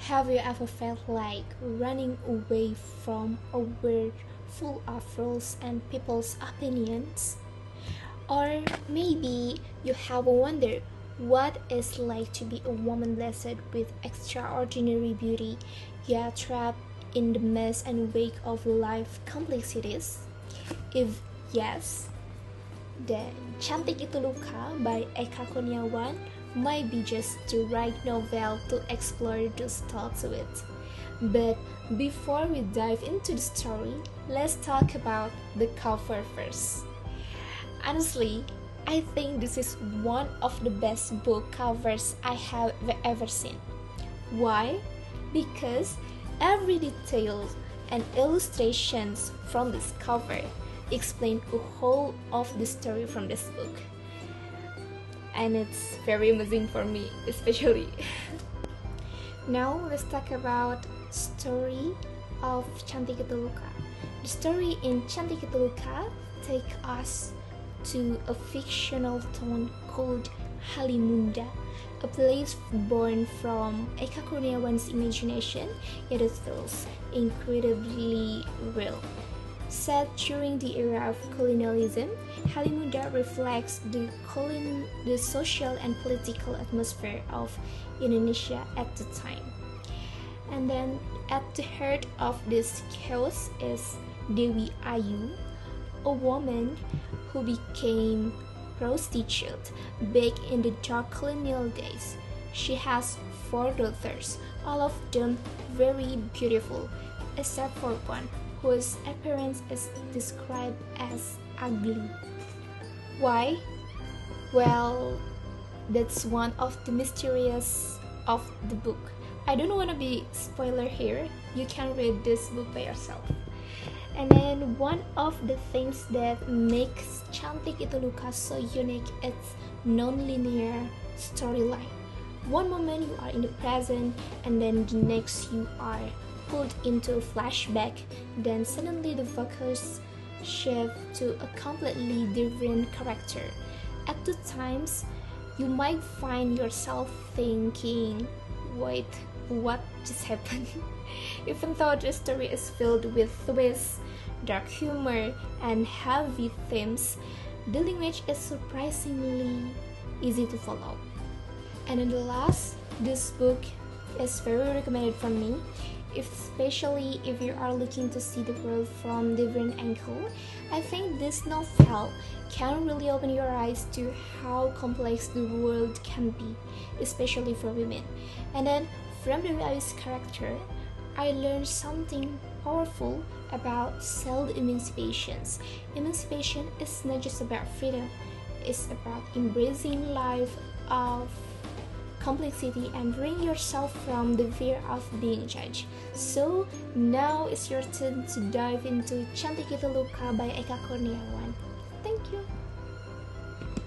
Have you ever felt like running away from a world full of rules and people's opinions? Or maybe you have wondered what it's like to be a woman blessed with extraordinary beauty, yet trapped in the mess and wake of life complexities? If yes, then Cantik Itu Luka by Eka Kurniawan might be just the right novel to explore those thoughts with. But before we dive into the story, let's talk about the cover first. Honestly, I think this is one of the best book covers I have ever seen. Why? Because every detail and illustrations from this cover explain the whole of the story from this book. And it's very amazing for me, especially. Now let's talk about story of Cantik Itu Luka. The story in Cantik Itu Luka take us to a fictional town called Halimunda, a place born from Eka Kurniawan's imagination, yet it feels incredibly real. Set during the era of colonialism, Halimunda reflects the social and political atmosphere of Indonesia at the time. And then at the heart of this chaos is Dewi Ayu, a woman who became prostitute back in the dark colonial days. She has 4 daughters, all of them very beautiful, except for one whose appearance is described as ugly. Why? Well, that's one of the mysteries of the book. I don't want to be spoiler here. You can read this book by yourself. And then one of the things that makes Cantik Itu Luka so unique is non-linear storyline. One moment you are in the present, and then the next you are pulled into a flashback, then suddenly the focus shift to a completely different character. At the times, you might find yourself thinking, wait, what just happened? Even though the story is filled with twists, dark humor, and heavy themes, the language is surprisingly easy to follow. And in the last, this book is very recommended from me, especially if you are looking to see the world from different angle. I think this novel can really open your eyes to how complex the world can be, especially for women. And then from the Ayu's character, I learned something powerful about self-emancipation. Emancipation is not just about freedom, it's about embracing life of complexity and freeing yourself from the fear of being judged. So now it's your turn to dive into Cantik Itu Luka by Eka Kurniawan. Thank you.